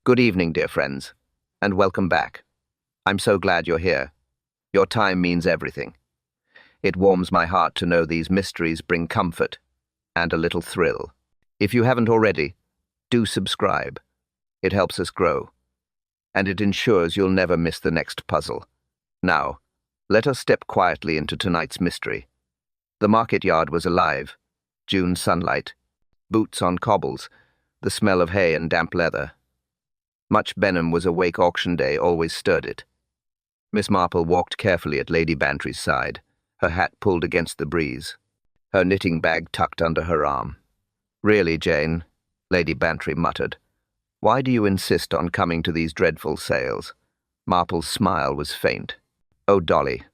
Good evening, dear friends, and welcome back. I'm so glad you're here. Your time means everything. It warms my heart to know these mysteries bring comfort and a little thrill. If you haven't already, do subscribe. It helps us grow, and it ensures you'll never miss the next puzzle. Now, let us step quietly into tonight's mystery. The market yard was alive. June sunlight, boots on cobbles, the smell of hay and damp leather. Much Benham was awake auction day always stirred it. Miss Marple walked carefully at Lady Bantry's side, her hat pulled against the breeze, her knitting bag tucked under her arm. "Really, Jane," Lady Bantry muttered, "why do you insist on coming to these dreadful sales?" Marple's smile was faint. "Oh, Dolly,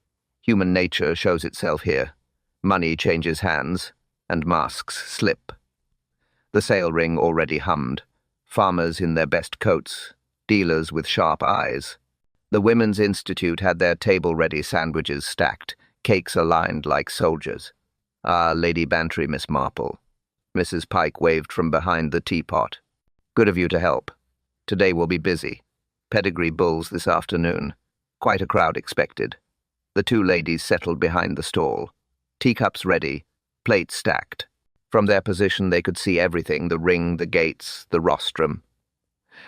human nature shows itself here. Money changes hands, and masks slip." The sale ring already hummed. Farmers in their best coats, dealers with sharp eyes. The Women's Institute had their table-ready sandwiches stacked, cakes aligned like soldiers. "Ah, Lady Bantry, Miss Marple." Mrs. Pike waved from behind the teapot. "Good of you to help. Today we'll be busy. Pedigree bulls this afternoon. Quite a crowd expected." The two ladies settled behind the stall. Teacups ready, plates stacked. From their position they could see everything, the ring, the gates, the rostrum.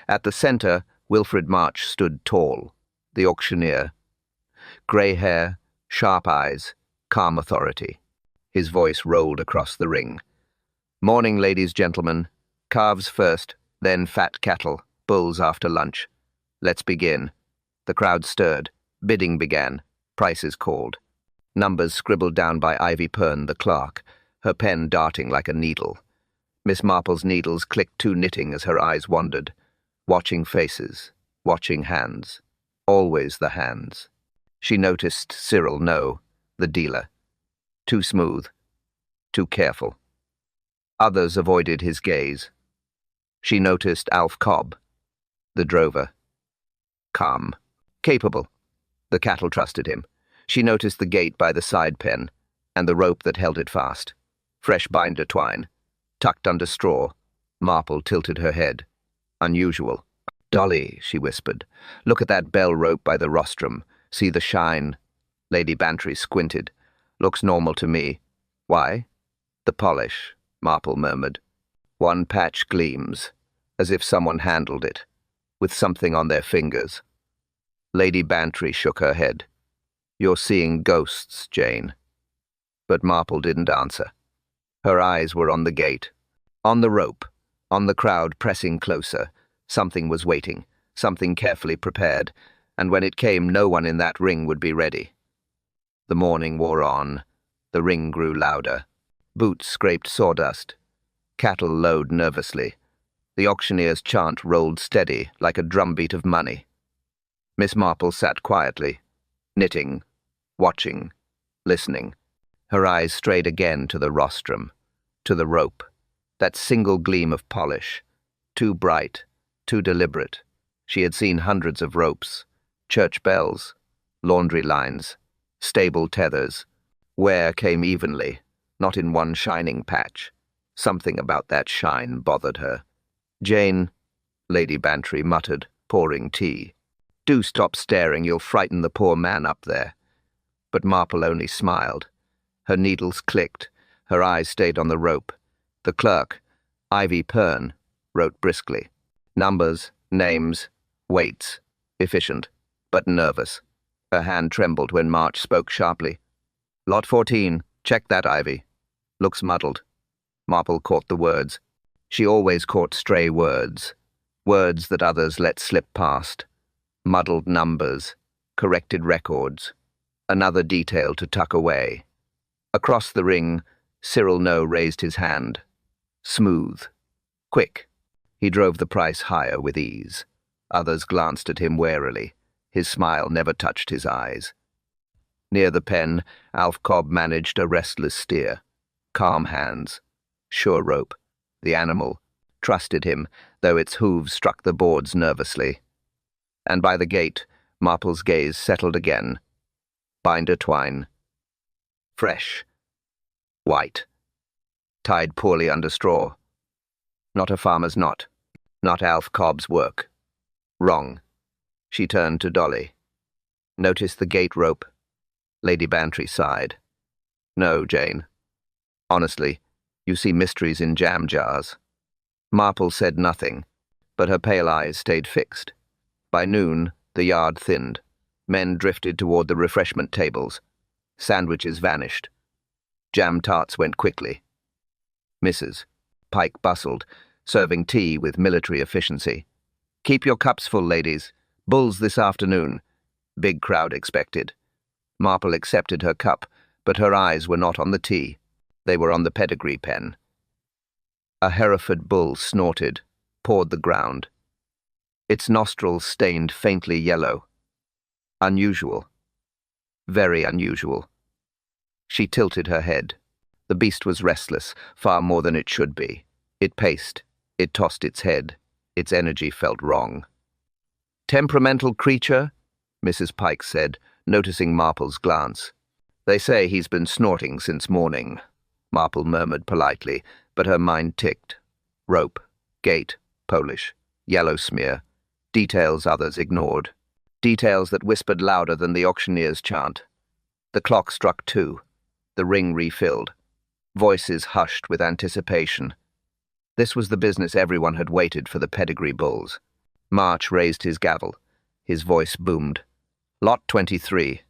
At the center, Wilfred March stood tall, the auctioneer. Grey hair, sharp eyes, calm authority. His voice rolled across the ring. "Morning, ladies, gentlemen. Calves first, then fat cattle, bulls after lunch. Let's begin." The crowd stirred. Bidding began. Prices called. Numbers scribbled down by Ivy Pern, the clerk, her pen darting like a needle. Miss Marple's needles clicked to knitting as her eyes wandered, watching faces, watching hands. Always the hands. She noticed Cyril No, the dealer. Too smooth, too careful. Others avoided his gaze. She noticed Alf Cobb, the drover. Calm, capable. The cattle trusted him. She noticed the gate by the side pen, and the rope that held it fast. Fresh binder twine, tucked under straw. Marple tilted her head. Unusual. "Dolly," she whispered, "look at that bell rope by the rostrum. See the shine." Lady Bantry squinted. "Looks normal to me." "Why?" "The polish," Marple murmured. "One patch gleams, as if someone handled it, with something on their fingers." Lady Bantry shook her head. "You're seeing ghosts, Jane." But Marple didn't answer. Her eyes were on the gate, on the rope, on the crowd pressing closer. Something was waiting, something carefully prepared, and when it came, no one in that ring would be ready. The morning wore on. The ring grew louder. Boots scraped sawdust. Cattle lowed nervously. The auctioneer's chant rolled steady, like a drumbeat of money. Miss Marple sat quietly, knitting, watching, listening. Her eyes strayed again to the rostrum, to the rope, that single gleam of polish, too bright, too deliberate. She had seen hundreds of ropes, church bells, laundry lines, stable tethers. Wear came evenly, not in one shining patch. Something about that shine bothered her. "Jane," Lady Bantry muttered, pouring tea. "Do stop staring, you'll frighten the poor man up there." But Marple only smiled. Her needles clicked. Her eyes stayed on the rope. The clerk, Ivy Pern, wrote briskly. Numbers, names, weights. Efficient, but nervous. Her hand trembled when March spoke sharply. "Lot 14. Check that, Ivy. Looks muddled." Marple caught the words. She always caught stray words. Words that others let slip past. Muddled numbers. Corrected records. Another detail to tuck away. Across the ring, Cyril No raised his hand. Smooth. Quick. He drove the price higher with ease. Others glanced at him warily. His smile never touched his eyes. Near the pen, Alf Cobb managed a restless steer. Calm hands. Sure rope. The animal trusted him, though its hooves struck the boards nervously. And by the gate, Marple's gaze settled again. Binder twine. Fresh. White. Tied poorly under straw. Not a farmer's knot. Not Alf Cobb's work. Wrong. She turned to Dolly. Notice the gate rope? Lady Bantry sighed. No, Jane. Honestly, you see mysteries in jam jars. Marple said nothing, but her pale eyes stayed fixed. By noon, the yard thinned. Men drifted toward the refreshment tables. Sandwiches vanished. Jam tarts went quickly. Mrs. Pike bustled, serving tea with military efficiency. Keep your cups full, ladies. Bulls this afternoon. Big crowd expected. Marple accepted her cup, but her eyes were not on the tea. They were on the pedigree pen. A Hereford bull snorted, pawed the ground. Its nostrils stained faintly yellow. Unusual. Very unusual. She tilted her head. The beast was restless, far more than it should be. It paced. It tossed its head. Its energy felt wrong. Temperamental creature, Mrs. Pike said, noticing Marple's glance. They say he's been snorting since morning, Marple murmured politely, but her mind ticked. Rope, gate, Polish, yellow smear, details others ignored. Details that whispered louder than the auctioneer's chant. The clock struck 2. The ring refilled. Voices hushed with anticipation. This was the business everyone had waited for the pedigree bulls. March raised his gavel. His voice boomed. Lot 23.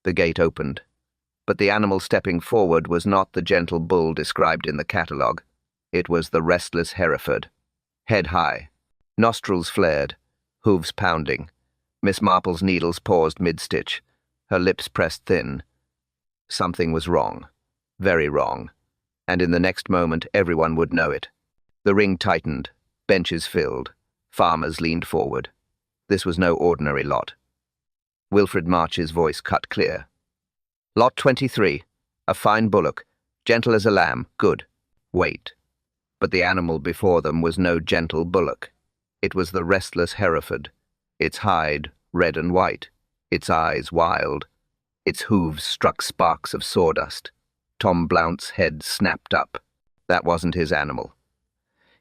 The gate opened. But the animal stepping forward was not the gentle bull described in the catalogue. It was the restless Hereford. Head high. Nostrils flared. Hooves pounding. Miss Marple's needles paused mid-stitch. Her lips pressed thin. Something was wrong. Very wrong. And in the next moment, everyone would know it. The ring tightened. Benches filled. Farmers leaned forward. This was no ordinary lot. Wilfred March's voice cut clear. Lot 23. A fine bullock. Gentle as a lamb. Good. Wait. But the animal before them was no gentle bullock. It was the restless Hereford. Its hide, red and white. Its eyes wild. Its hooves struck sparks of sawdust. Tom Blount's head snapped up. That wasn't his animal.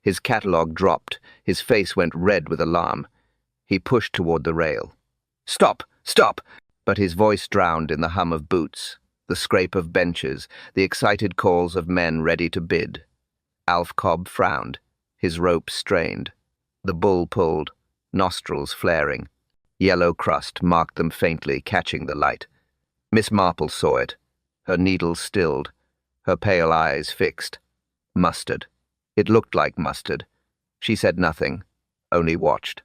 His catalogue dropped. His face went red with alarm. He pushed toward the rail. Stop! Stop! But his voice drowned in the hum of boots, the scrape of benches, the excited calls of men ready to bid. Alf Cobb frowned. His rope strained. The bull pulled, nostrils flaring. Yellow crust marked them faintly, catching the light. Miss Marple saw it. Her needles stilled. Her pale eyes fixed. Mustard. It looked like mustard. She said nothing, only watched.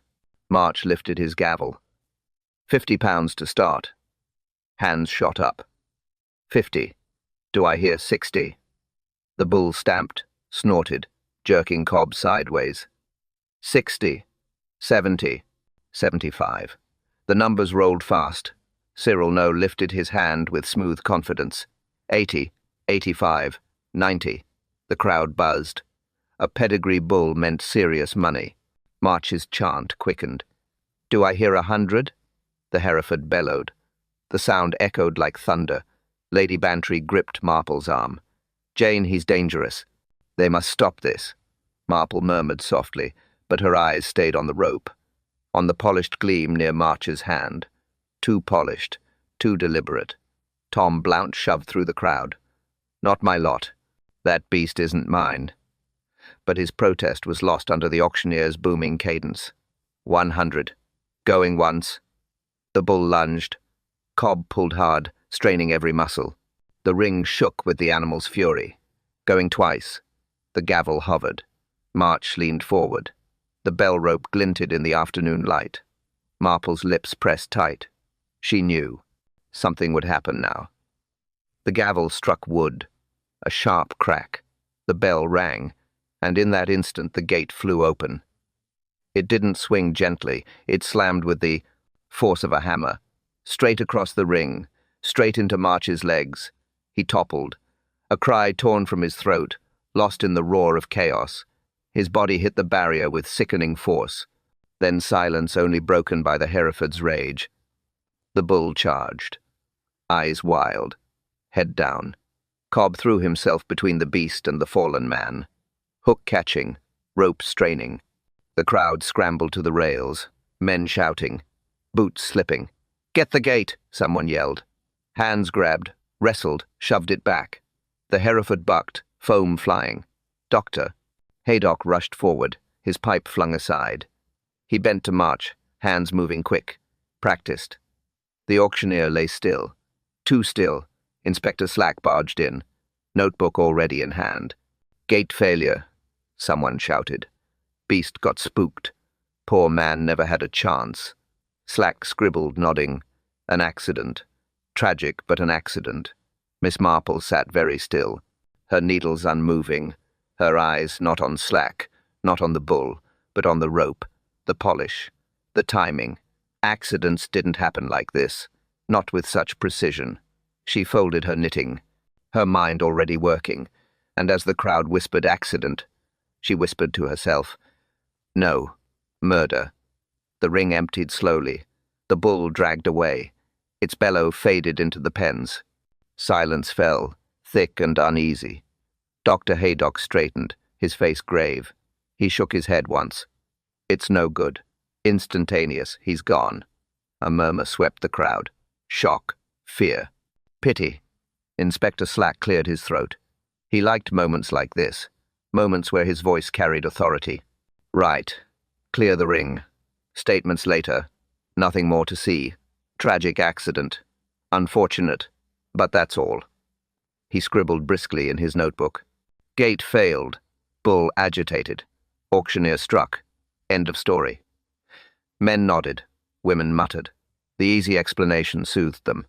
March lifted his gavel. £50 to start. Hands shot up. 50. Do I hear 60? The bull stamped, snorted, jerking Cobb sideways. 60. 70. 75. The numbers rolled fast. Cyril No lifted his hand with smooth confidence. 80. 85. 90. The crowd buzzed. A pedigree bull meant serious money. March's chant quickened. Do I hear 100? The Hereford bellowed. The sound echoed like thunder. Lady Bantry gripped Marple's arm. Jane, he's dangerous. They must stop this. Marple murmured softly, but her eyes stayed on the rope, on the polished gleam near March's hand. Too polished, too deliberate. Tom Blount shoved through the crowd. Not my lot. That beast isn't mine. But his protest was lost under the auctioneer's booming cadence. 100. Going once. The bull lunged. Cobb pulled hard, straining every muscle. The ring shook with the animal's fury. Going twice. The gavel hovered. March leaned forward. The bell rope glinted in the afternoon light. Marple's lips pressed tight. She knew. Something would happen now. The gavel struck wood. A sharp crack. The bell rang, and in that instant the gate flew open. It didn't swing gently. It slammed with the force of a hammer, straight across the ring, straight into March's legs. He toppled, a cry torn from his throat, lost in the roar of chaos. His body hit the barrier with sickening force, then silence only broken by the Hereford's rage. The bull charged, eyes wild, head down. Cobb threw himself between the beast and the fallen man. Hook catching, rope straining. The crowd scrambled to the rails. Men shouting. Boots slipping. "Get the gate," someone yelled. Hands grabbed, wrestled, shoved it back. The Hereford bucked, foam flying. "Doctor." Haydock rushed forward, his pipe flung aside. He bent to march, hands moving quick. Practiced. The auctioneer lay still. Too still. Inspector Slack barged in, notebook already in hand. "Gate failure," someone shouted. Beast got spooked. Poor man never had a chance. Slack scribbled, nodding. An accident. Tragic, but an accident. Miss Marple sat very still, her needles unmoving, her eyes not on Slack, not on the bull, but on the rope, the polish, the timing. Accidents didn't happen like this, not with such precision. She folded her knitting, her mind already working, and as the crowd whispered accident, she whispered to herself, "No, murder." The ring emptied slowly. The bull dragged away. Its bellow faded into the pens. Silence fell, thick and uneasy. Dr. Haydock straightened, his face grave. He shook his head once. "It's no good. Instantaneous. He's gone." A murmur swept the crowd. Shock. Fear. Pity. Inspector Slack cleared his throat. He liked moments like this, moments where his voice carried authority. "Right. Clear the ring. Statements later. Nothing more to see. Tragic accident. Unfortunate. But that's all." He scribbled briskly in his notebook. Gate failed. Bull agitated. Auctioneer struck. End of story. Men nodded. Women muttered. The easy explanation soothed them.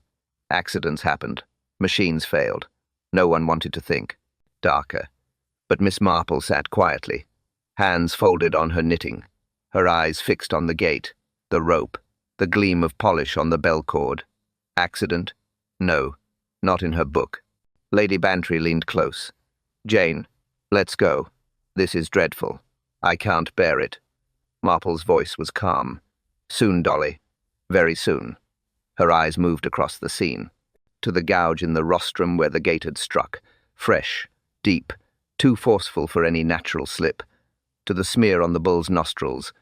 Accidents happened. Machines failed. No one wanted to think. Darker. But Miss Marple sat quietly, hands folded on her knitting, her eyes fixed on the gate, the rope, the gleam of polish on the bell cord. Accident? No, not in her book. Lady Bantry leaned close. "Jane, let's go. This is dreadful. I can't bear it." Marple's voice was calm. "Soon, Dolly. Very soon." Her eyes moved across the scene, to the gouge in the rostrum where the gate had struck, fresh, deep, too forceful for any natural slip, to the smear on the bull's nostrils,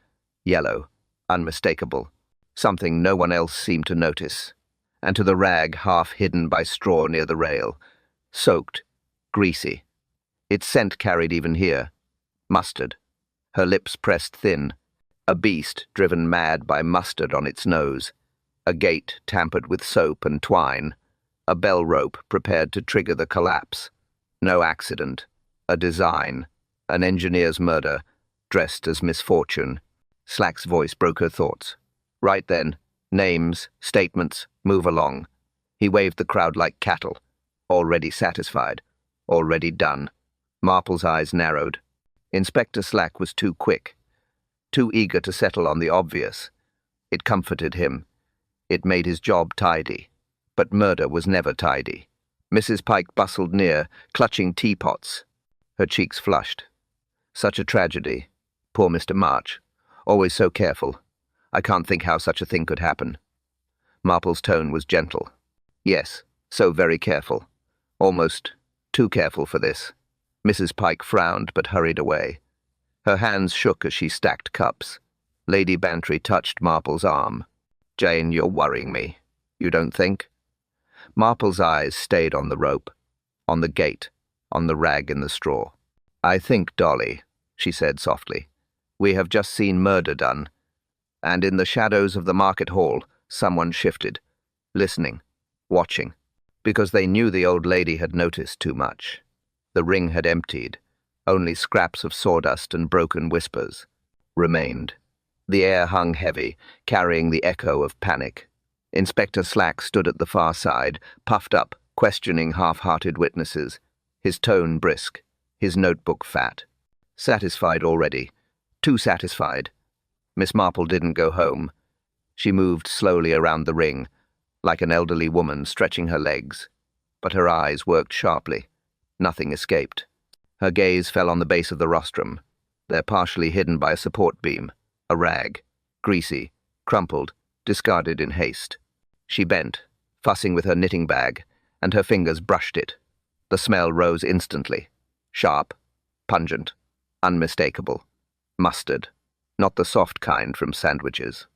yellow, unmistakable, something no one else seemed to notice, and to the rag half hidden by straw near the rail, soaked, greasy. Its scent carried even here. Mustard. Her lips pressed thin. A beast driven mad by mustard on its nose. A gate tampered with soap and twine. A bell rope prepared to trigger the collapse. No accident. A design. An engineer's murder, dressed as misfortune. Slack's voice broke her thoughts. "Right then. Names, statements, move along." He waved the crowd like cattle. Already satisfied. Already done. Marple's eyes narrowed. Inspector Slack was too quick. Too eager to settle on the obvious. It comforted him. It made his job tidy. But murder was never tidy. Mrs. Pike bustled near, clutching teapots. Her cheeks flushed. "Such a tragedy. Poor Mr. March. Always so careful. I can't think how such a thing could happen." Marple's tone was gentle. "Yes, so very careful. Almost too careful for this." Mrs. Pike frowned but hurried away. Her hands shook as she stacked cups. Lady Bantry touched Marple's arm. "Jane, you're worrying me. You don't think?" Marple's eyes stayed on the rope, on the gate, on the rag in the straw. "I think, Dolly," she said softly, "we have just seen murder done. And in the shadows of the market hall, someone shifted, listening, watching, because they knew the old lady had noticed too much. The ring had emptied. Only scraps of sawdust and broken whispers remained. The air hung heavy, carrying the echo of panic. Inspector Slack stood at the far side, puffed up, questioning half-hearted witnesses, his tone brisk, his notebook fat. Satisfied already. Too satisfied. Miss Marple didn't go home. She moved slowly around the ring, like an elderly woman stretching her legs. But her eyes worked sharply. Nothing escaped. Her gaze fell on the base of the rostrum. They're partially hidden by a support beam, a rag, greasy, crumpled, discarded in haste. She bent, fussing with her knitting bag, and her fingers brushed it. The smell rose instantly. Sharp, pungent, unmistakable. Mustard. Not the soft kind from sandwiches.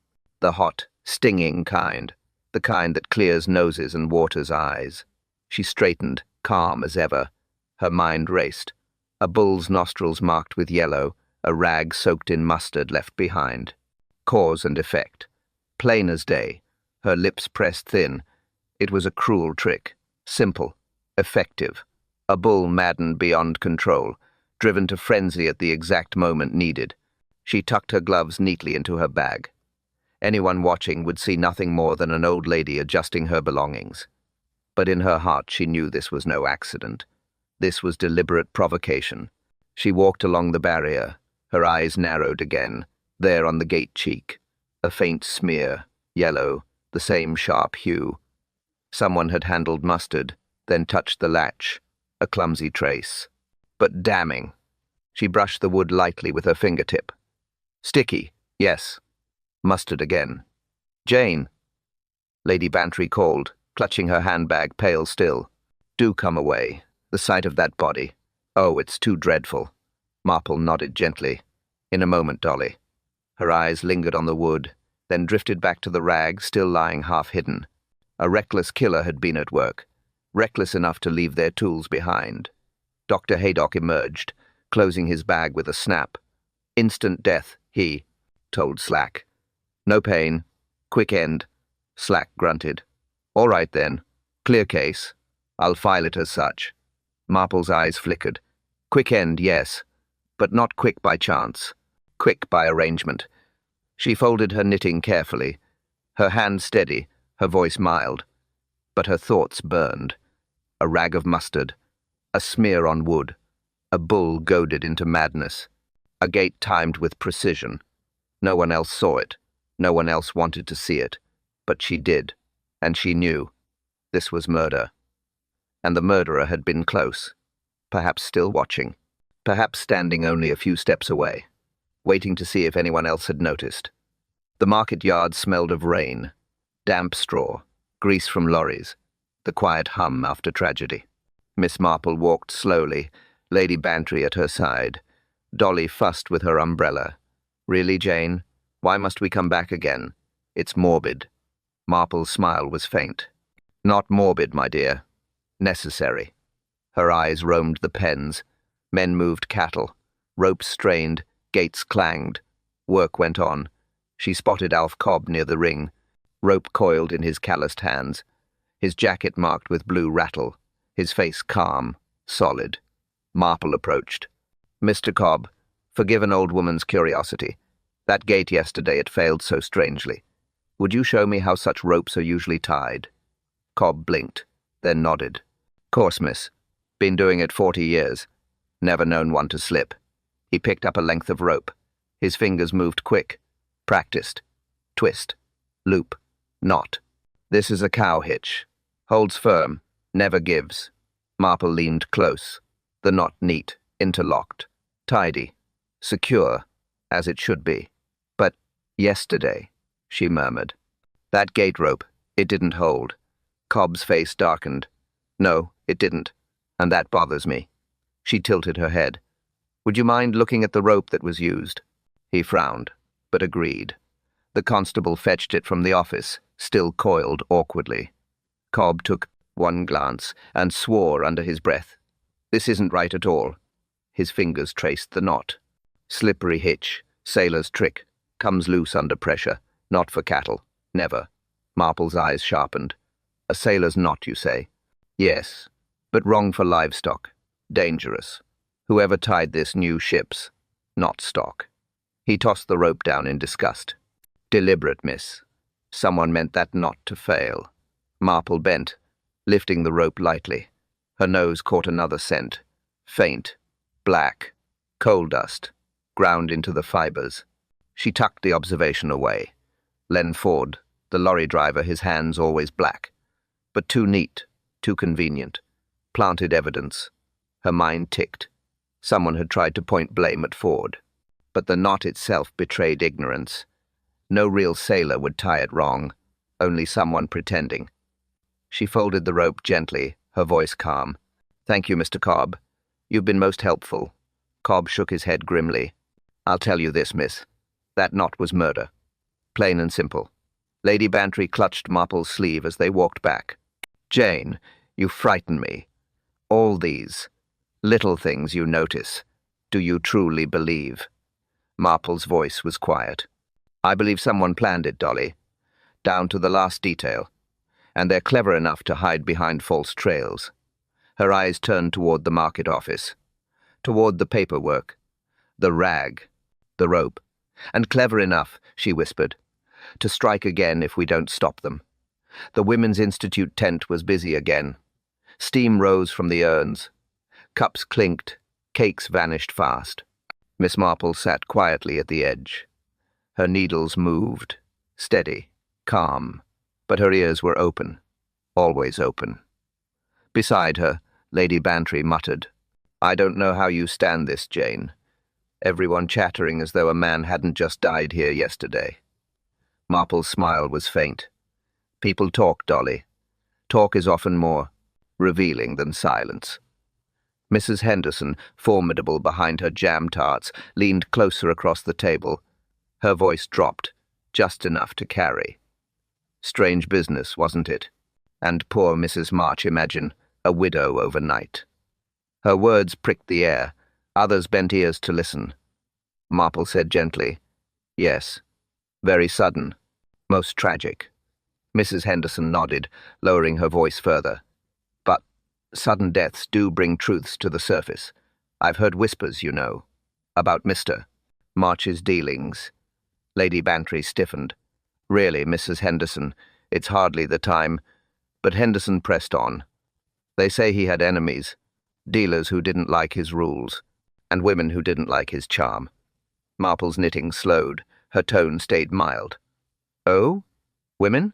The hot, stinging kind. The kind that clears noses and waters eyes. She straightened, calm as ever. Her mind raced. A bull's nostrils marked with yellow, a rag soaked in mustard left behind. Cause and effect. Plain as day. Her lips pressed thin. It was a cruel trick. Simple. Effective. A bull maddened beyond control, driven to frenzy at the exact moment needed. She tucked her gloves neatly into her bag. Anyone watching would see nothing more than an old lady adjusting her belongings. But in her heart she knew this was no accident. This was deliberate provocation. She walked along the barrier, her eyes narrowed again, there on the gate cheek. A faint smear, yellow, the same sharp hue. Someone had handled mustard, then touched the latch, a clumsy trace. But damning. She brushed the wood lightly with her fingertip. Sticky, yes. Mustard again. Jane. Lady Bantry called, clutching her handbag, pale still. Do come away. The sight of that body. Oh, it's too dreadful. Marple nodded gently. In a moment, Dolly. Her eyes lingered on the wood, then drifted back to the rag still lying half-hidden. A reckless killer had been at work, reckless enough to leave their tools behind. Dr. Haydock emerged, closing his bag with a snap. Instant death, he told Slack. No pain. Quick end. Slack grunted. All right then. Clear case. I'll file it as such. Marple's eyes flickered. Quick end, yes. But not quick by chance. Quick by arrangement. She folded her knitting carefully, her hand steady, her voice mild. But her thoughts burned. A rag of mustard. A smear on wood. A bull goaded into madness. A gate timed with precision. No one else saw it. No one else wanted to see it. But she did. And she knew. This was murder. And the murderer had been close. Perhaps still watching. Perhaps standing only a few steps away. Waiting to see if anyone else had noticed. The market yard smelled of rain. Damp straw. Grease from lorries. The quiet hum after tragedy. Miss Marple walked slowly, Lady Bantry at her side. Dolly fussed with her umbrella. Really, Jane? Why must we come back again? It's morbid. Marple's smile was faint. Not morbid, my dear. Necessary. Her eyes roamed the pens. Men moved cattle. Ropes strained. Gates clanged. Work went on. She spotted Alf Cobb near the ring. Rope coiled in his calloused hands. His jacket marked with blue rattle. His face calm, solid. Marple approached. Mr. Cobb, forgive an old woman's curiosity. That gate yesterday, it failed so strangely. Would you show me how such ropes are usually tied? Cobb blinked, then nodded. Course, miss. Been doing it 40 years. Never known one to slip. He picked up a length of rope. His fingers moved quick. Practiced. Twist. Loop. Knot. This is a cow hitch. Holds firm. Never gives. Marple leaned close. The knot neat. Interlocked. Tidy. Secure. As it should be. But yesterday, she murmured. That gate rope, it didn't hold. Cobb's face darkened. No, it didn't. And that bothers me. She tilted her head. Would you mind looking at the rope that was used? He frowned, but agreed. The constable fetched it from the office, still coiled awkwardly. Cobb took one glance and swore under his breath. This isn't right at all. His fingers traced the knot. Slippery hitch, sailor's trick, comes loose under pressure, not for cattle, never. Marple's eyes sharpened. A sailor's knot, you say? Yes, but wrong for livestock. Dangerous. Whoever tied this knew ships, not stock. He tossed the rope down in disgust. Deliberate, miss. Someone meant that knot to fail. Marple bent, lifting the rope lightly. Her nose caught another scent. Faint, black, coal dust, ground into the fibers. She tucked the observation away. Len Ford, the lorry driver, his hands always black. But too neat, too convenient. Planted evidence. Her mind ticked. Someone had tried to point blame at Ford. But the knot itself betrayed ignorance. No real sailor would tie it wrong, only someone pretending. She folded the rope gently, her voice calm. Thank you, Mr. Cobb. You've been most helpful. Cobb shook his head grimly. I'll tell you this, miss. That knot was murder. Plain and simple. Lady Bantry clutched Marple's sleeve as they walked back. "Jane, you frighten me. All these little things you notice. Do you truly believe?" Marple's voice was quiet. "I believe someone planned it, Dolly, down to the last detail. And they're clever enough to hide behind false trails." Her eyes turned toward the market office, toward the paperwork, the rag, the rope. "And clever enough," she whispered, "to strike again if we don't stop them." The Women's Institute tent was busy again. Steam rose from the urns. Cups clinked, cakes vanished fast. Miss Marple sat quietly at the edge. Her needles moved, steady, calm, but her ears were open, always open. Beside her, Lady Bantry muttered, "I don't know how you stand this, Jane. Everyone chattering as though a man hadn't just died here yesterday." Marple's smile was faint. "People talk, Dolly. Talk is often more revealing than silence." Mrs. Henderson, formidable behind her jam tarts, leaned closer across the table. Her voice dropped, just enough to carry. "Strange business, wasn't it? And poor Mrs. March, imagine, a widow overnight." Her words pricked the air. Others bent ears to listen. Marple said gently, "Yes. Very sudden. Most tragic." Mrs. Henderson nodded, lowering her voice further. "But sudden deaths do bring truths to the surface. I've heard whispers, you know, about Mr. March's dealings." Lady Bantry stiffened. "Really, Mrs. Henderson, it's hardly the time." But Henderson pressed on. "They say he had enemies, dealers who didn't like his rules, and women who didn't like his charm." Marple's knitting slowed. Her tone stayed mild. "Oh? Women?"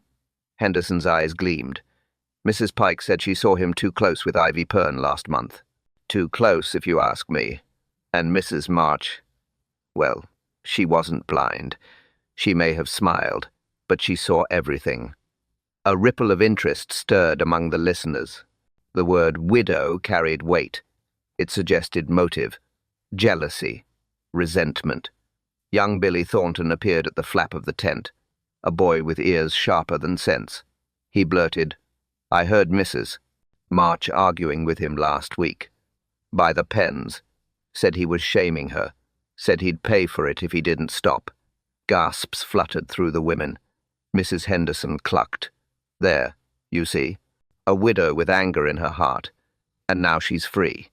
Henderson's eyes gleamed. "Mrs. Pike said she saw him too close with Ivy Pern last month. Too close, if you ask me. And Mrs. March, well, she wasn't blind. She may have smiled, but she saw everything." A ripple of interest stirred among the listeners. The word widow carried weight. It suggested motive, jealousy, resentment. Young Billy Thornton appeared at the flap of the tent, a boy with ears sharper than sense. He blurted, "I heard Mrs. March arguing with him last week. By the pens. Said he was shaming her. Said he'd pay for it if he didn't stop." Gasps fluttered through the women. Mrs. Henderson clucked. "There, you see. A widow with anger in her heart. And now she's free."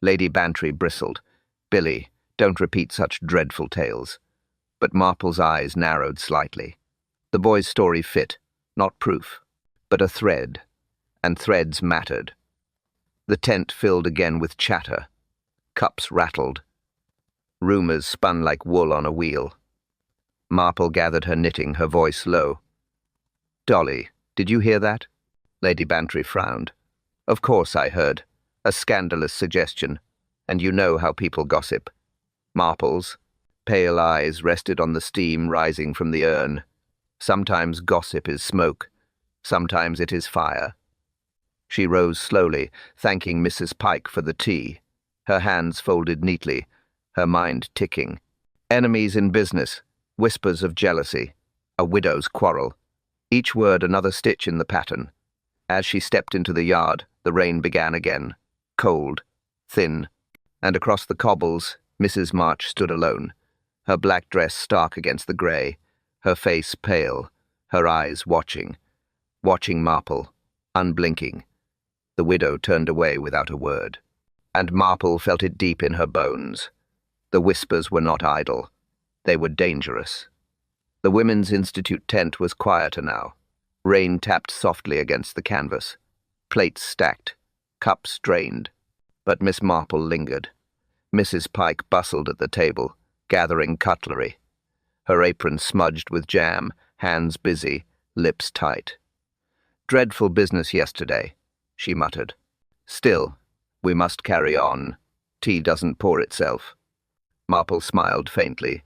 Lady Bantry bristled. "Billy, don't repeat such dreadful tales." But Marple's eyes narrowed slightly. The boy's story fit, not proof, but a thread, and threads mattered. The tent filled again with chatter. Cups rattled. Rumors spun like wool on a wheel. Marple gathered her knitting, her voice low. "Dolly, did you hear that?" Lady Bantry frowned. "Of course I heard. A scandalous suggestion. And you know how people gossip." Marple's pale eyes rested on the steam rising from the urn. Sometimes gossip is smoke. Sometimes it is fire. She rose slowly, thanking Mrs. Pike for the tea, her hands folded neatly, her mind ticking. Enemies in business, whispers of jealousy, a widow's quarrel. Each word another stitch in the pattern. As she stepped into the yard, the rain began again, cold, thin, and across the cobbles, Mrs. March stood alone, her black dress stark against the grey, her face pale, her eyes watching Marple, unblinking. The widow turned away without a word, and Marple felt it deep in her bones. The whispers were not idle. They were dangerous. The Women's Institute tent was quieter now. Rain tapped softly against the canvas. Plates stacked, cups drained. But Miss Marple lingered. Mrs. Pike bustled at the table, gathering cutlery. Her apron smudged with jam, hands busy, lips tight. "Dreadful business yesterday," she muttered. "Still, we must carry on. Tea doesn't pour itself." Marple smiled faintly.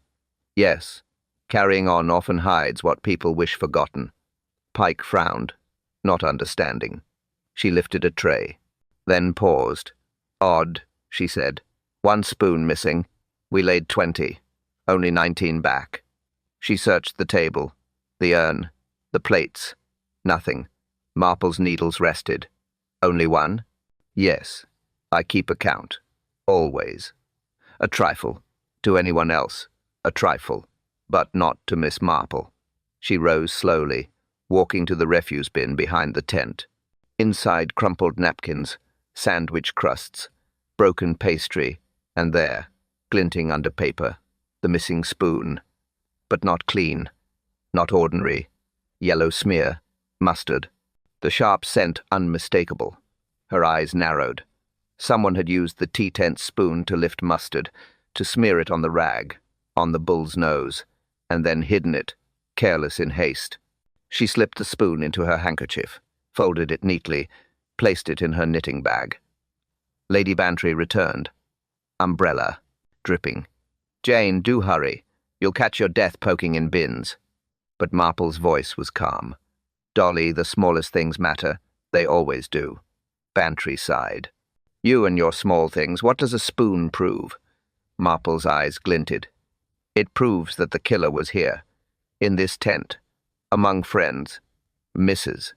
"Yes, carrying on often hides what people wish forgotten." Pike frowned, not understanding. She lifted a tray, then paused. "Odd," she said. "One spoon missing. We laid 20. Only 19 back." She searched the table, the urn, The plates. Nothing. Marple's needles rested. Only one? Yes. I keep a count. Always. A trifle. To anyone else. A trifle. But not to Miss Marple. She rose slowly, walking to the refuse bin behind the tent. Inside crumpled napkins, sandwich crusts, broken pastry, and there, glinting under paper, the missing spoon. But not clean. Not ordinary. Yellow smear. Mustard. The sharp scent unmistakable. Her eyes narrowed. Someone had used the tea-tent spoon to lift mustard, to smear it on the rag, on the bull's nose, and then hidden it, careless in haste. She slipped the spoon into her handkerchief, folded it neatly, placed it in her knitting bag. Lady Bantry returned. Umbrella. Dripping. Jane, do hurry. You'll catch your death poking in bins. But Marple's voice was calm. Dolly, the smallest things matter. They always do. Bantry sighed. You and your small things, what does a spoon prove? Marple's eyes glinted. It proves that the killer was here. In this tent. Among friends. Misses.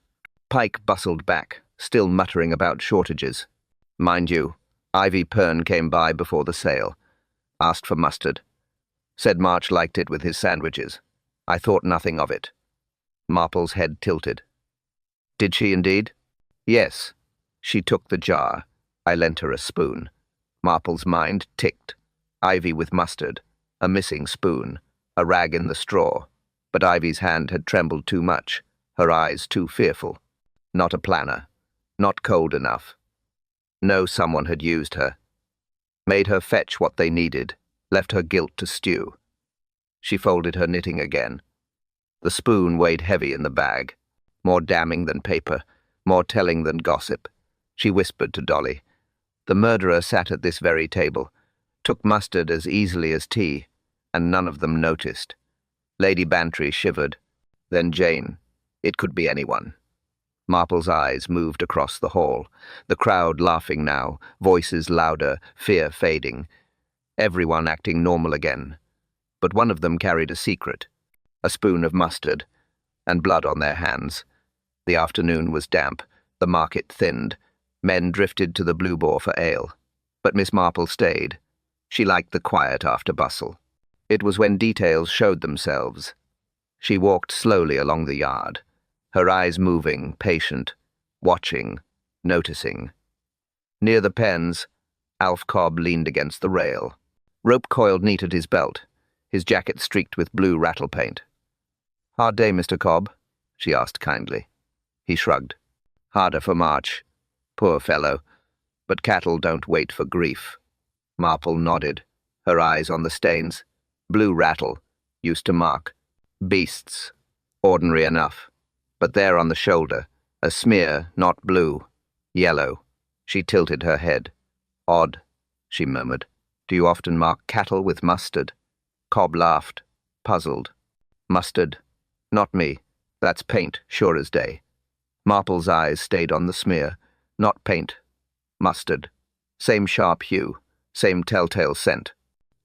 Pike bustled back, still muttering about shortages. Mind you, Ivy Pern came by before the sale. Asked for mustard. Said March liked it with his sandwiches. I thought nothing of it. Marple's head tilted. Did she indeed? Yes. She took the jar. I lent her a spoon. Marple's mind ticked. Ivy with mustard. A missing spoon. A rag in the straw. But Ivy's hand had trembled too much. Her eyes too fearful. Not a planner. Not cold enough. No, someone had used her. Made her fetch what they needed. Left her guilt to stew. She folded her knitting again. The spoon weighed heavy in the bag. More damning than paper. More telling than gossip. She whispered to Dolly. The murderer sat at this very table. Took mustard as easily as tea. And none of them noticed. Lady Bantry shivered. Then Jane. It could be anyone. Marple's eyes moved across the hall, the crowd laughing now, voices louder, fear fading. Everyone acting normal again. But one of them carried a secret. A spoon of mustard, and blood on their hands. The afternoon was damp, the market thinned. Men drifted to the Blue Boar for ale. But Miss Marple stayed. She liked the quiet after bustle. It was when details showed themselves. She walked slowly along the yard, her eyes moving, patient, watching, noticing. Near the pens, Alf Cobb leaned against the rail. Rope coiled neat at his belt, his jacket streaked with blue rattle paint. Hard day, Mr. Cobb? She asked kindly. He shrugged. Harder for March. Poor fellow. But cattle don't wait for grief. Marple nodded, her eyes on the stains. Blue rattle, used to mark. Beasts. Ordinary enough. But there on the shoulder, a smear, not blue. Yellow. She tilted her head. Odd, she murmured. Do you often mark cattle with mustard? Cobb laughed, puzzled. Mustard? Not me. That's paint, sure as day. Marple's eyes stayed on the smear. Not paint. Mustard. Same sharp hue. Same telltale scent.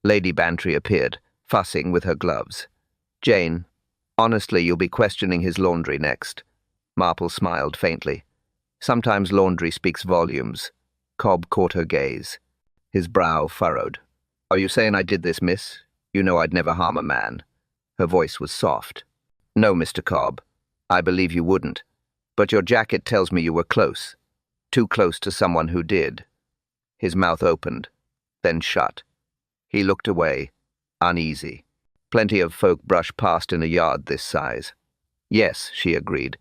Lady Bantry appeared, fussing with her gloves. Jane, honestly, you'll be questioning his laundry next. Marple smiled faintly. Sometimes laundry speaks volumes. Cobb caught her gaze. His brow furrowed. Are you saying I did this, miss? You know I'd never harm a man. Her voice was soft. No, Mr. Cobb. I believe you wouldn't. But your jacket tells me you were close. Too close to someone who did. His mouth opened, then shut. He looked away, uneasy. Plenty of folk brush past in a yard this size. Yes, she agreed.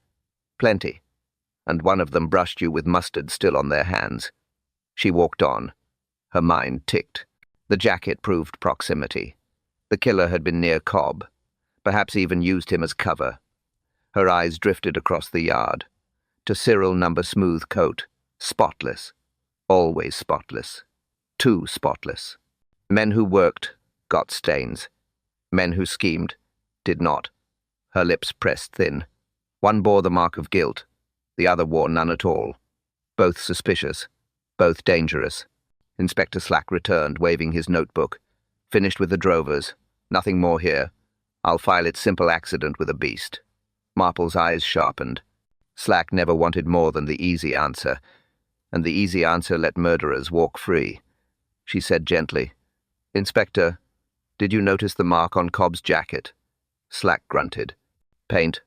Plenty. And one of them brushed you with mustard still on their hands. She walked on. Her mind ticked. The jacket proved proximity. The killer had been near Cobb, perhaps even used him as cover. Her eyes drifted across the yard, to Cyril Number Smooth coat, spotless, always spotless, too spotless. Men who worked got stains. Men who schemed did not. Her lips pressed thin. One bore the mark of guilt, the other wore none at all. Both suspicious, both dangerous. Inspector Slack returned, waving his notebook. Finished with the drovers. Nothing more here. I'll file it simple accident with a beast. Marple's eyes sharpened. Slack never wanted more than the easy answer, and the easy answer let murderers walk free. She said gently, "Inspector, did you notice the mark on Cobb's jacket?" Slack grunted. "Paint.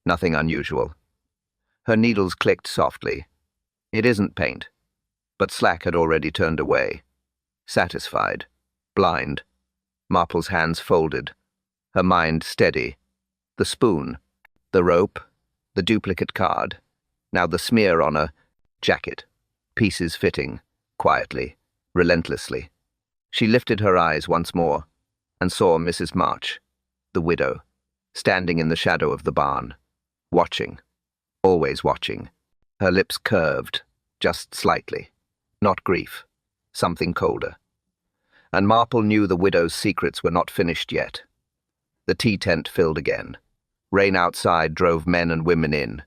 Nothing unusual." Her needles clicked softly. "It isn't paint." But Slack had already turned away. Satisfied. Blind. Marple's hands folded. Her mind steady. The spoon. The rope. The duplicate card. Now the smear on a jacket. Pieces fitting. Quietly. Relentlessly. She lifted her eyes once more and saw Mrs. March, the widow, standing in the shadow of the barn, watching, always watching. Her lips curved, just slightly. Not grief, something colder. And Marple knew the widow's secrets were not finished yet. The tea tent filled again. Rain outside drove men and women in.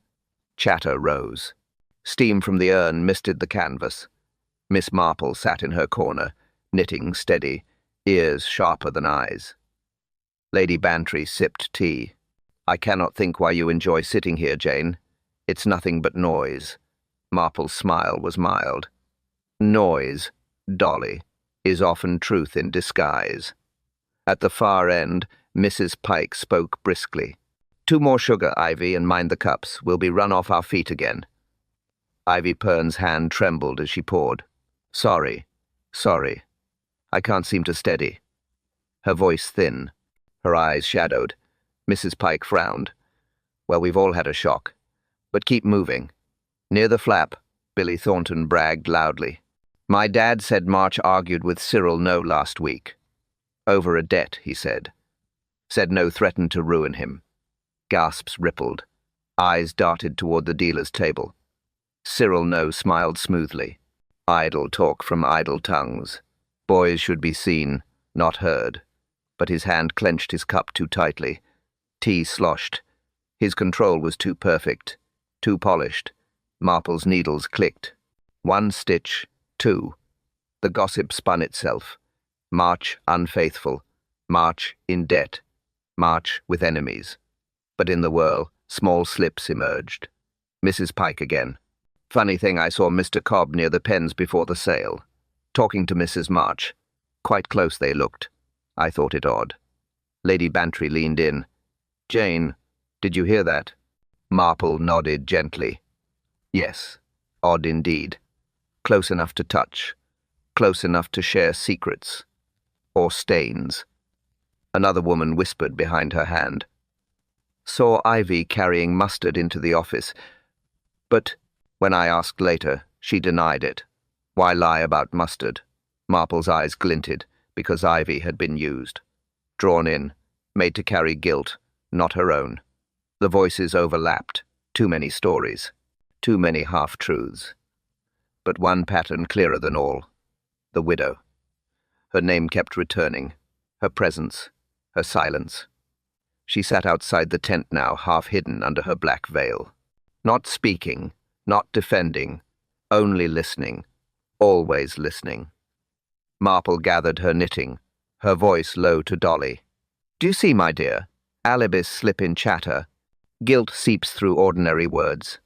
Chatter rose. Steam from the urn misted the canvas. Miss Marple sat in her corner, knitting steady, ears sharper than eyes. Lady Bantry sipped tea. "I cannot think why you enjoy sitting here, Jane. It's nothing but noise." Marple's smile was mild. "Noise, Dolly, is often truth in disguise." At the far end, Mrs. Pike spoke briskly. "2 more sugar, Ivy, and mind the cups. We'll be run off our feet again." Ivy Pern's hand trembled as she poured. Sorry. I can't seem to steady." Her voice thin. Her eyes shadowed. Mrs. Pike frowned. "Well, we've all had a shock. But keep moving." Near the flap, Billy Thornton bragged loudly. "My dad said March argued with Cyril No last week. Over a debt, he said. Said No threatened to ruin him." Gasps rippled. Eyes darted toward the dealer's table. Cyril No smiled smoothly. Idle talk from idle tongues. Boys should be seen, not heard. But his hand clenched his cup too tightly. Tea sloshed. His control was too perfect, too polished. Marple's needles clicked. 1 stitch, 2. The gossip spun itself. March unfaithful. March in debt. March with enemies. But in the whirl, small slips emerged. Mrs. Pike again. "Funny thing, I saw Mr. Cobb near the pens before the sale, talking to Mrs. March. Quite close they looked. I thought it odd." Lady Bantry leaned in. "Jane, did you hear that?" Marple nodded gently. "Yes, odd indeed. Close enough to touch. Close enough to share secrets. Or stains." Another woman whispered behind her hand. "Saw Ivy carrying mustard into the office. But when I asked later, she denied it. Why lie about mustard?" Marple's eyes glinted, because Ivy had been used. Drawn in, made to carry guilt, not her own. The voices overlapped. Too many stories. Too many half-truths. But one pattern clearer than all. The widow. Her name kept returning. Her presence. Her silence. She sat outside the tent now, half hidden under her black veil. Not speaking, not defending, only listening. Always listening. Marple gathered her knitting, her voice low to Dolly. "Do you see, my dear? Alibis slip in chatter. Guilt seeps through ordinary words."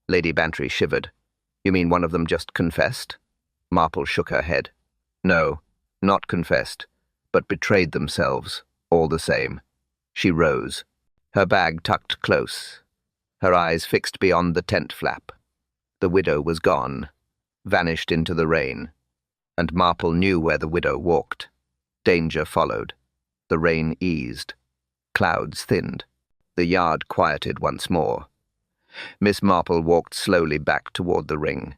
Lady Bantry shivered. "You mean one of them just confessed?" Marple shook her head. "No, not confessed, but betrayed themselves, all the same." She rose, her bag tucked close, her eyes fixed beyond the tent flap. The widow was gone, vanished into the rain, and Marple knew where the widow walked. Danger followed. The rain eased. Clouds thinned. The yard quieted once more. Miss Marple walked slowly back toward the ring.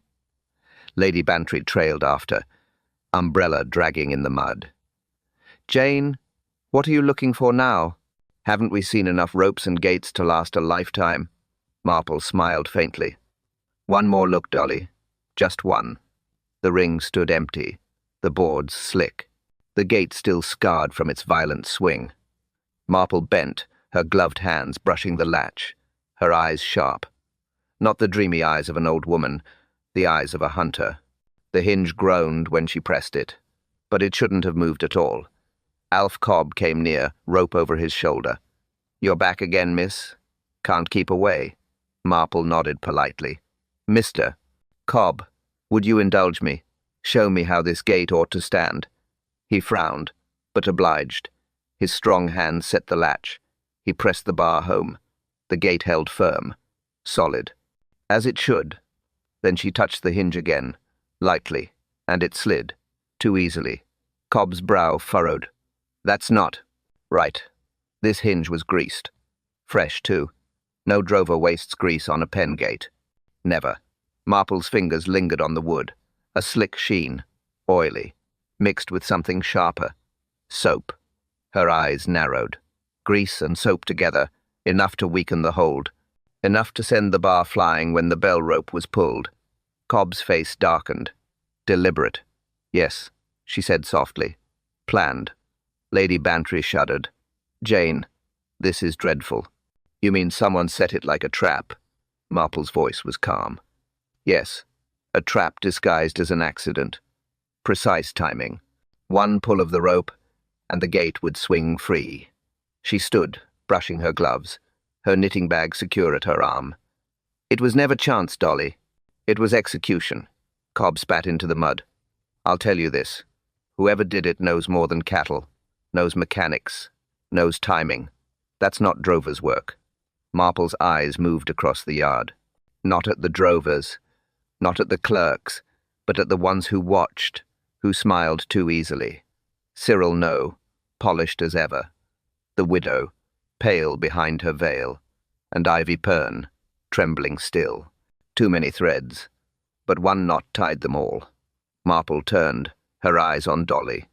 Lady Bantry trailed after, umbrella dragging in the mud. "Jane, what are you looking for now? Haven't we seen enough ropes and gates to last a lifetime?" Marple smiled faintly. "One more look, Dolly. Just one." The ring stood empty, the boards slick, the gate still scarred from its violent swing. Marple bent, her gloved hands brushing the latch, her eyes sharp. Not the dreamy eyes of an old woman, the eyes of a hunter. The hinge groaned when she pressed it, but it shouldn't have moved at all. Alf Cobb came near, rope over his shoulder. "You're back again, miss?" Can't keep away. Marple nodded politely. Mr. Cobb, would you indulge me? Show me how this gate ought to stand. He frowned, but obliged. His strong hand set the latch. He pressed the bar home. The gate held firm, solid, as it should. Then she touched the hinge again, lightly, and it slid, too easily. Cobb's brow furrowed. That's not right. This hinge was greased. Fresh, too. No drover wastes grease on a pen gate. Never. Marple's fingers lingered on the wood. A slick sheen, oily, mixed with something sharper. Soap. Her eyes narrowed. Grease and soap together, enough to weaken the hold. Enough to send the bar flying when the bell rope was pulled. Cobb's face darkened. Deliberate. Yes, she said softly. Planned. Lady Bantry shuddered. Jane, this is dreadful. You mean someone set it like a trap? Marple's voice was calm. Yes, a trap disguised as an accident. Precise timing. One pull of the rope, and the gate would swing free. She stood, brushing her gloves, her knitting bag secure at her arm. It was never chance, Dolly. It was execution. Cobb spat into the mud. I'll tell you this. Whoever did it knows more than cattle, knows mechanics, knows timing. That's not drover's work. Marple's eyes moved across the yard. Not at the drovers, not at the clerks, but at the ones who watched, who smiled too easily. Cyril No, polished as ever. The widow, pale behind her veil, and Ivy Pern, trembling still. Too many threads, but one knot tied them all. Marple turned, her eyes on Dolly.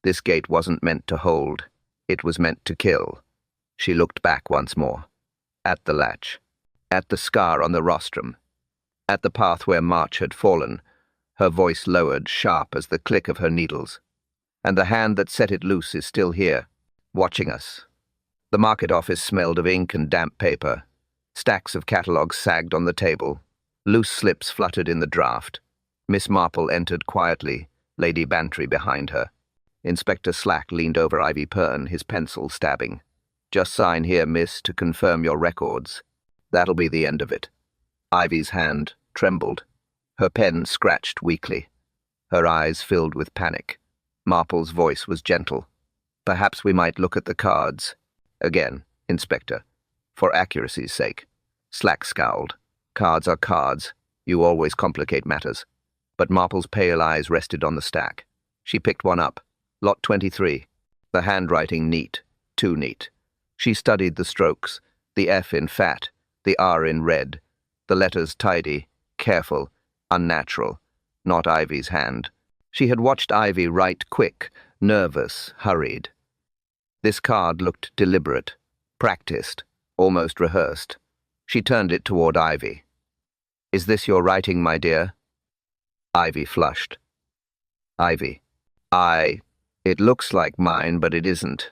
This gate wasn't meant to hold. It was meant to kill. She looked back once more. At the latch. At the scar on the rostrum. At the path where March had fallen. Her voice lowered, sharp as the click of her needles. And the hand that set it loose is still here, watching us. The market office smelled of ink and damp paper. Stacks of catalogues sagged on the table. Loose slips fluttered in the draft. Miss Marple entered quietly, Lady Bantry behind her. Inspector Slack leaned over Ivy Pern, his pencil stabbing. Just sign here, miss, to confirm your records. That'll be the end of it. Ivy's hand trembled. Her pen scratched weakly. Her eyes filled with panic. Marple's voice was gentle. Perhaps we might look at the cards. Again, Inspector. For accuracy's sake. Slack scowled. Cards are cards. You always complicate matters. But Marple's pale eyes rested on the stack. She picked one up. Lot 23. The handwriting neat. Too neat. She studied the strokes. The F in fat. The R in red. The letters tidy, careful, unnatural. Not Ivy's hand. She had watched Ivy write quick, nervous, hurried. This card looked deliberate, practiced, almost rehearsed. She turned it toward Ivy. Is this your writing, my dear? Ivy flushed. Ivy. It looks like mine, but it isn't.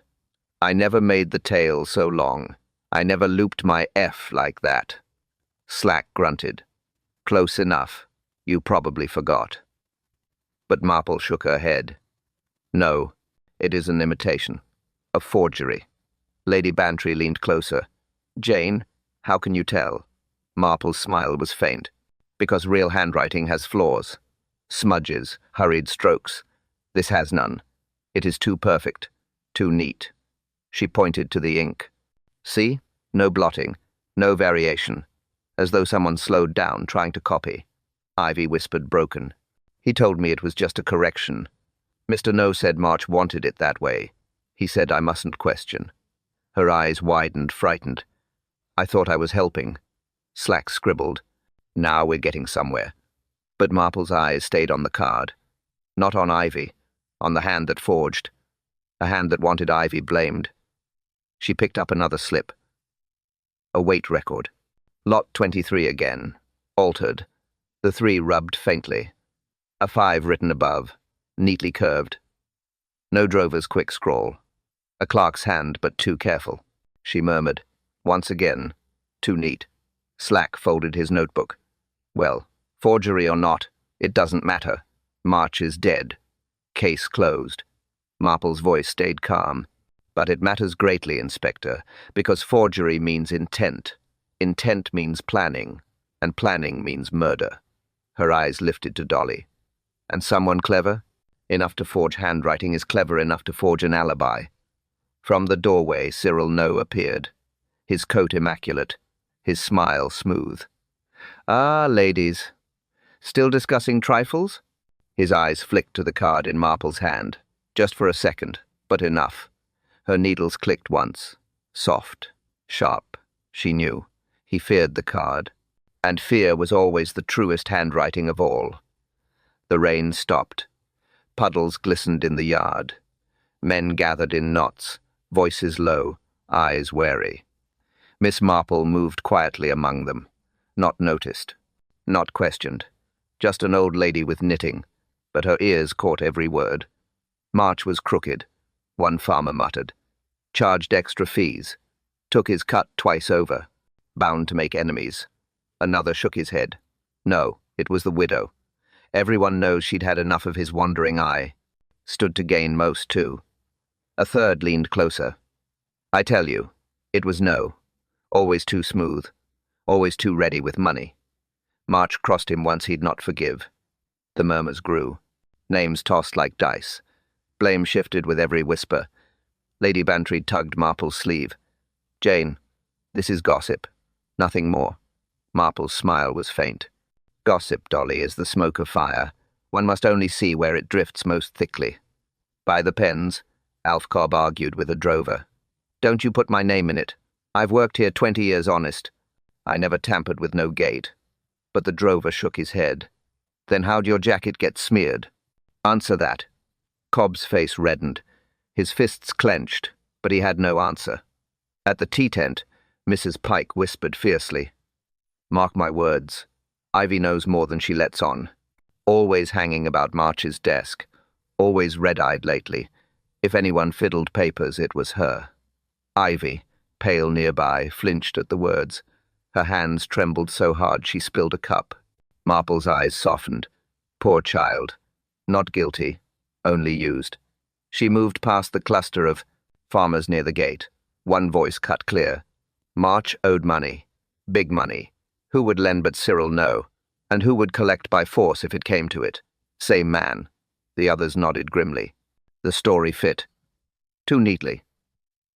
I never made the tail so long. I never looped my F like that. Slack grunted. Close enough. You probably forgot. But Marple shook her head. No, it is an imitation. A forgery. Lady Bantry leaned closer. Jane, how can you tell? Marple's smile was faint. Because real handwriting has flaws. Smudges, hurried strokes. This has none. It is too perfect, too neat. She pointed to the ink. See? No blotting, no variation. As though someone slowed down trying to copy. Ivy whispered broken. He told me it was just a correction. Mr. No said March wanted it that way. He said I mustn't question. Her eyes widened, frightened. I thought I was helping. Slack scribbled. Now we're getting somewhere. But Marple's eyes stayed on the card. Not on Ivy. On the hand that forged. A hand that wanted Ivy blamed. She picked up another slip. A weight record. Lot 23 again. Altered. The 3 rubbed faintly. A 5 written above. Neatly curved. No drover's quick scrawl. A clerk's hand, but too careful. She murmured. Once again. Too neat. Slack folded his notebook. Well, forgery or not, it doesn't matter. March is dead. Case closed. Marple's voice stayed calm. But it matters greatly, Inspector, because forgery means intent, Intent means planning, and planning means murder. Her eyes lifted to Dolly. And someone clever? Enough to forge handwriting is clever enough to forge an alibi. From the doorway, Cyril No appeared, his coat immaculate, his smile smooth. "Ah, ladies. Still discussing trifles?" His eyes flicked to the card in Marple's hand, just for a second, but enough. Her needles clicked once. Soft, sharp, she knew. He feared the card, and fear was always the truest handwriting of all. The rain stopped. Puddles glistened in the yard. Men gathered in knots, voices low, eyes wary. Miss Marple moved quietly among them, not noticed, not questioned. Just an old lady with knitting, but her ears caught every word. March was crooked, one farmer muttered. Charged extra fees. Took his cut twice over. Bound to make enemies. Another shook his head. No, it was the widow. Everyone knows she'd had enough of his wandering eye. Stood to gain most, too. A third leaned closer. I tell you, it was No. Always too smooth. Always too ready with money. March crossed him once he'd not forgive. The murmurs grew. Names tossed like dice. Blame shifted with every whisper. Lady Bantry tugged Marple's sleeve. "Jane, this is gossip. Nothing more." Marple's smile was faint. "Gossip, Dolly, is the smoke of fire. One must only see where it drifts most thickly." "By the pens," Alf Cobb argued with a drover. "Don't you put my name in it. I've worked here 20 years honest. I never tampered with no gate." But the drover shook his head. "Then how'd your jacket get smeared? Answer that." Cobb's face reddened. His fists clenched, but he had no answer. At the tea tent, Mrs. Pike whispered fiercely, "Mark my words, Ivy knows more than she lets on. Always hanging about March's desk. Always red-eyed lately. If anyone fiddled papers, it was her." Ivy, pale nearby, flinched at the words. Her hands trembled so hard she spilled a cup. Marple's eyes softened. Poor child. Not guilty, only used. She moved past the cluster of farmers near the gate. One voice cut clear. March owed money. Big money. Who would lend but Cyril No? And who would collect by force if it came to it? Same man. The others nodded grimly. The story fit. Too neatly.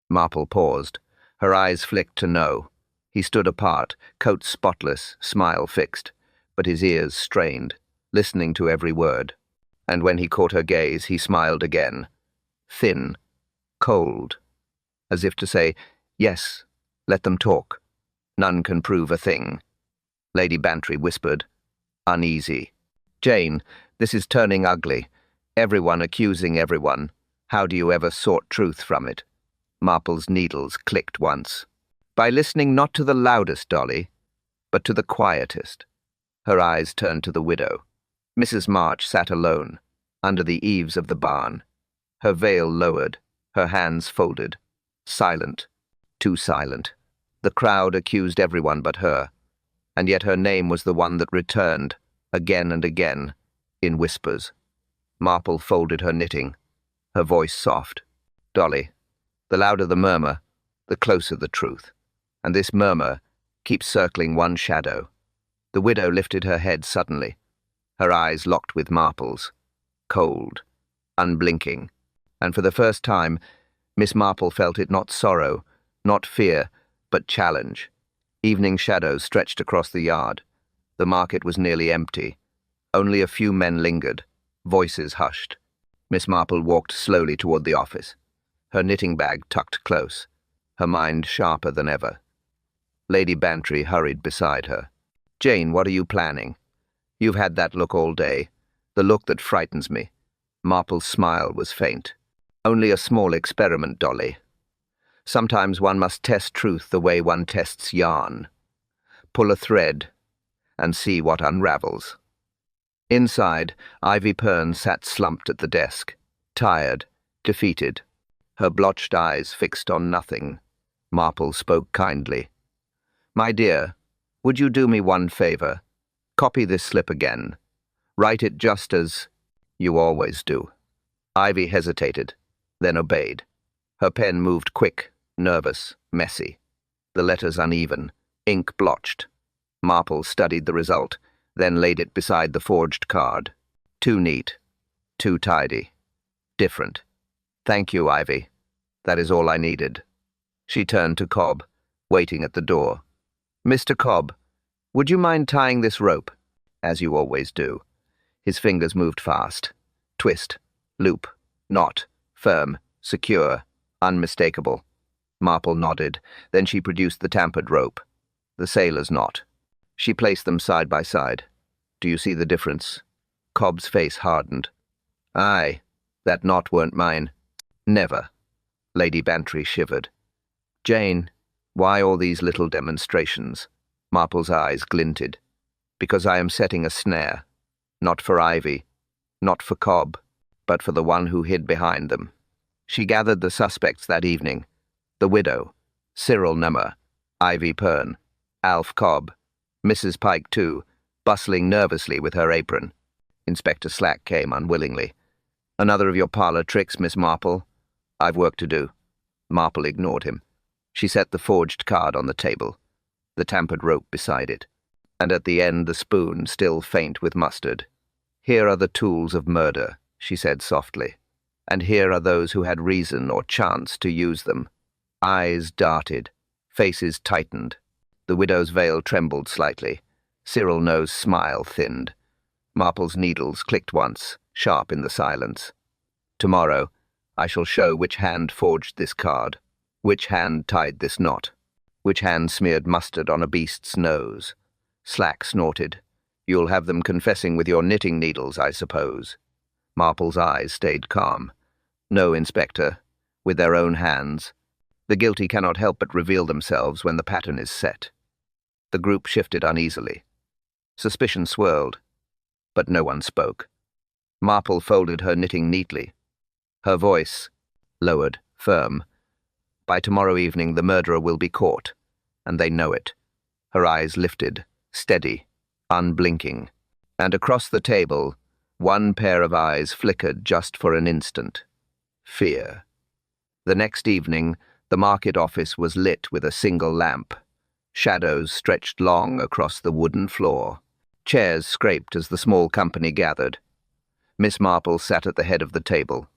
Marple paused. Her eyes flicked to No. He stood apart, coat spotless, smile fixed, but his ears strained, listening to every word. And when he caught her gaze, he smiled again. Thin, cold, as if to say, "Yes, let them talk. None can prove a thing." Lady Bantry whispered, uneasy. "Jane, this is turning ugly. Everyone accusing everyone. How do you ever sort truth from it?" Marple's needles clicked once. "By listening not to the loudest, Dolly, but to the quietest." Her eyes turned to the widow. Mrs. March sat alone, under the eaves of the barn. Her veil lowered, her hands folded. Silent, too silent. The crowd accused everyone but her, and yet her name was the one that returned, again and again, in whispers. Marple folded her knitting, her voice soft. "Dolly, the louder the murmur, the closer the truth. And this murmur keeps circling one shadow." The widow lifted her head suddenly, her eyes locked with Marple's, cold, unblinking, and for the first time, Miss Marple felt it not sorrow, not fear, but challenge. Evening shadows stretched across the yard. The market was nearly empty. Only a few men lingered, voices hushed. Miss Marple walked slowly toward the office, her knitting bag tucked close, her mind sharper than ever. Lady Bantry hurried beside her. "Jane, what are you planning? You've had that look all day, the look that frightens me." Marple's smile was faint. "Only a small experiment, Dolly. Sometimes one must test truth the way one tests yarn. Pull a thread and see what unravels." Inside, Ivy Pern sat slumped at the desk, tired, defeated, her blotched eyes fixed on nothing. Marple spoke kindly. "My dear, would you do me one favor? Copy this slip again. Write it just as you always do." Ivy hesitated, then obeyed. Her pen moved quick, nervous, messy. The letters uneven, Ink blotched. Marple studied the result, then laid it beside the forged card. Too neat. Too tidy. Different. Thank you, Ivy. That is all I needed. She turned to Cobb, waiting at the door. Mr. Cobb, would you mind tying this rope? As you always do. His fingers moved fast. Twist. Loop. Knot. Firm. Secure. Unmistakable. Marple nodded. Then she produced the tampered rope. The sailor's knot. She placed them side by side. Do you see the difference? Cobb's face hardened. Aye, that knot weren't mine. Never. Lady Bantry shivered. Jane, why all these little demonstrations? Marple's eyes glinted. Because I am setting a snare. Not for Ivy. Not for Cobb. But for the one who hid behind them. She gathered the suspects that evening. The widow. Cyril Nummer. Ivy Pern. Alf Cobb. Mrs. Pike, too, bustling nervously with her apron. Inspector Slack came unwillingly. Another of your parlor tricks, Miss Marple? I've work to do. Marple ignored him. She set the forged card on the table, the tampered rope beside it, and at the end the spoon still faint with mustard. Here are the tools of murder, she said softly, and here are those who had reason or chance to use them. Eyes darted, faces tightened. The widow's veil trembled slightly. Cyril No's smile thinned. Marple's needles clicked once, sharp in the silence. Tomorrow, I shall show which hand forged this card, which hand tied this knot, which hand smeared mustard on a beast's nose. Slack snorted. You'll have them confessing with your knitting needles, I suppose. Marple's eyes stayed calm. No, Inspector. With their own hands. The guilty cannot help but reveal themselves when the pattern is set. The group shifted uneasily. Suspicion swirled, but no one spoke. Marple folded her knitting neatly. Her voice, lowered, firm. By tomorrow evening the murderer will be caught, and they know it. Her eyes lifted, steady, unblinking. And across the table, one pair of eyes flickered just for an instant. Fear. The next evening, the market office was lit with a single lamp. Shadows stretched long across the wooden floor. Chairs scraped as the small company gathered. Miss Marple sat at the head of the table,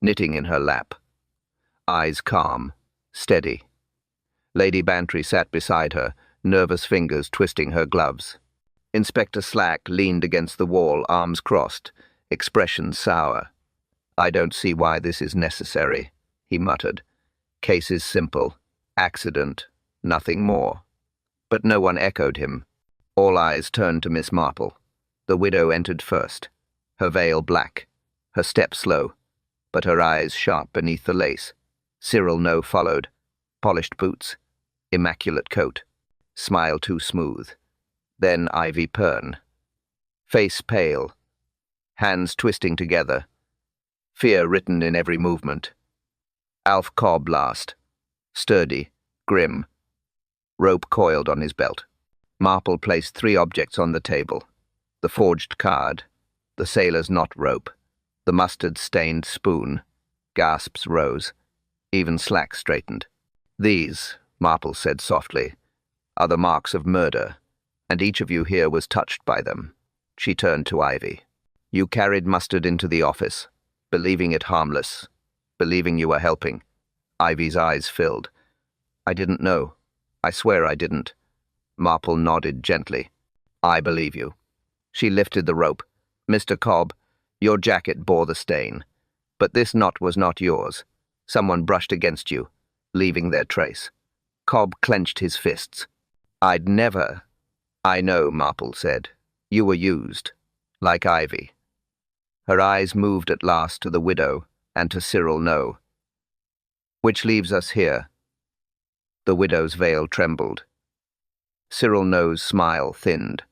knitting in her lap. Eyes calm, steady. Lady Bantry sat beside her, nervous fingers twisting her gloves. Inspector Slack leaned against the wall, arms crossed, expression sour. I don't see why this is necessary, he muttered. Case is simple. Accident. Nothing more. But no one echoed him. All eyes turned to Miss Marple. The widow entered first, her veil black, her step slow, but her eyes sharp beneath the lace. Cyril No followed. Polished boots, immaculate coat, smile too smooth. Then Ivy Pern. Face pale, hands twisting together, fear written in every movement. Alf Cobb last, sturdy, grim. Rope coiled on his belt. Marple placed 3 objects on the table. The forged card, the sailor's knot rope, the mustard-stained spoon. Gasps rose. Even Slack straightened. These, Marple said softly, are the marks of murder, and each of you here was touched by them. She turned to Ivy. You carried mustard into the office, believing it harmless, believing you were helping. Ivy's eyes filled. I didn't know. I swear I didn't. Marple nodded gently. I believe you. She lifted the rope. Mr. Cobb, your jacket bore the stain. But this knot was not yours. Someone brushed against you, leaving their trace. Cobb clenched his fists. I'd never. I know, Marple said. You were used. Like Ivy. Her eyes moved at last to the widow and to Cyril No. Which leaves us here. The widow's veil trembled. Cyril No's smile thinned.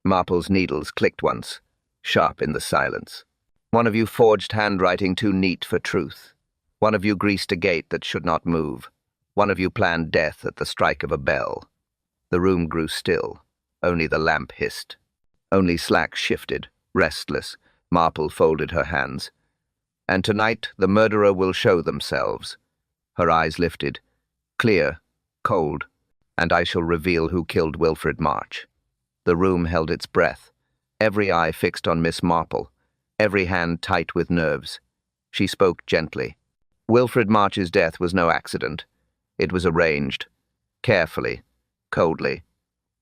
Marple's needles clicked once, sharp in the silence. One of you forged handwriting too neat for truth. One of you greased a gate that should not move. One of you planned death at the strike of a bell. The room grew still. Only the lamp hissed. Only Slack shifted, restless. Marple folded her hands. And tonight the murderer will show themselves. Her eyes lifted, clear, cold. and I shall reveal who killed Wilfred March." The room held its breath, every eye fixed on Miss Marple, every hand tight with nerves. She spoke gently. "Wilfred March's death was no accident. It was arranged. Carefully. Coldly."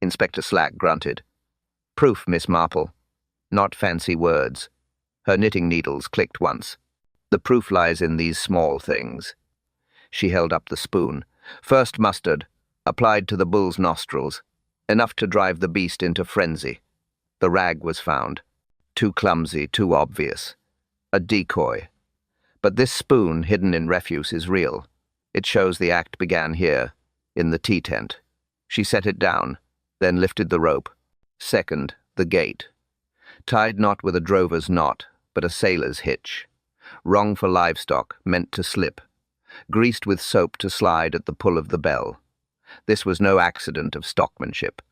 Inspector Slack grunted. "Proof, Miss Marple. Not fancy words." Her knitting needles clicked once. "The proof lies in these small things." She held up the spoon. "First mustard, applied to the bull's nostrils, enough to drive the beast into frenzy. The rag was found. Too clumsy, too obvious. A decoy. But this spoon, hidden in refuse, is real. It shows the act began here, in the tea tent." She set it down, then lifted the rope. "Second, the gate. Tied not with a drover's knot, but a sailor's hitch. Wrong for livestock, meant to slip. Greased with soap to slide at the pull of the bell. This was no accident of stockmanship.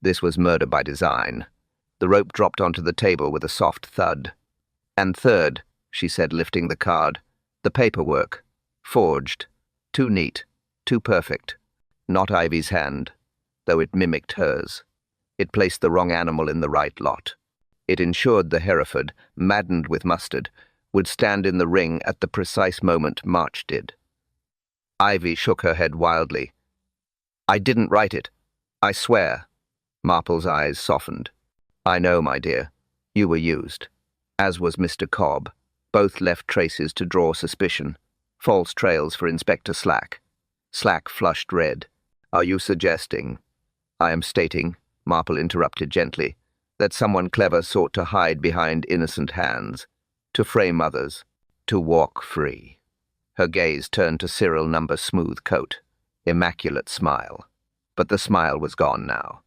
This was murder by design." The rope dropped onto the table with a soft thud. "And third," she said, lifting the card, "the paperwork. Forged. Too neat. Too perfect. Not Ivy's hand, though it mimicked hers. It placed the wrong animal in the right lot. It ensured the Hereford, maddened with mustard, would stand in the ring at the precise moment March did." Ivy shook her head wildly. "I didn't write it. I swear." Marple's eyes softened. "I know, my dear. You were used. As was Mr. Cobb. Both left traces to draw suspicion. False trails for Inspector Slack." Slack flushed red. "Are you suggesting—" "I am stating," Marple interrupted gently, "that someone clever sought to hide behind innocent hands, to frame others, to walk free." Her gaze turned to Cyril Number's smooth coat. Immaculate smile. But the smile was gone now.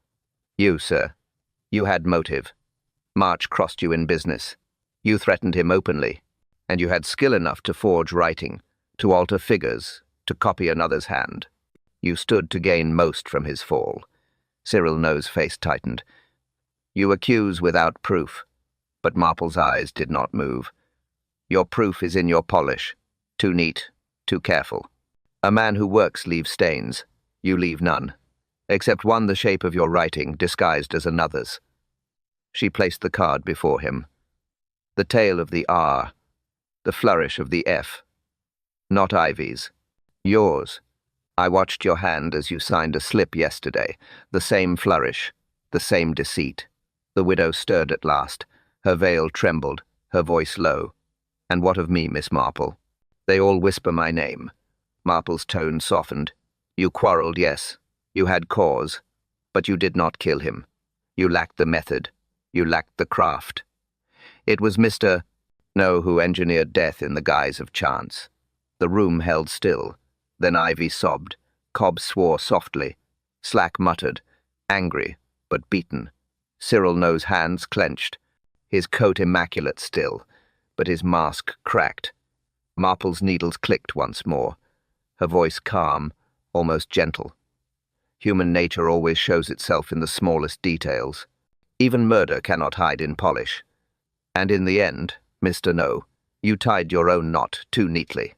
"You, sir. You had motive. March crossed you in business. You threatened him openly. And you had skill enough to forge writing, to alter figures, to copy another's hand. You stood to gain most from his fall." Cyril No's face tightened. "You accuse without proof." But Marple's eyes did not move. "Your proof is in your polish. Too neat, too careful. A man who works leaves stains. You leave none. Except one the shape of your writing, disguised as another's." She placed the card before him. "The tail of the R. The flourish of the F. Not Ivy's. Yours. I watched your hand as you signed a slip yesterday. The same flourish. The same deceit." The widow stirred at last. Her veil trembled, her voice low. "And what of me, Miss Marple?" "They all whisper my name." Marple's tone softened. "You quarreled, yes. You had cause. But you did not kill him. You lacked the method. You lacked the craft. It was Mr. No who engineered death in the guise of chance." The room held still. Then Ivy sobbed. Cobb swore softly. Slack muttered, angry, but beaten. Cyril No's hands clenched. His coat immaculate still, but his mask cracked. Marple's needles clicked once more. Her voice calm, almost gentle. Human nature always shows itself in the smallest details. Even murder cannot hide in polish. And in the end, Mr. No, you tied your own knot too neatly.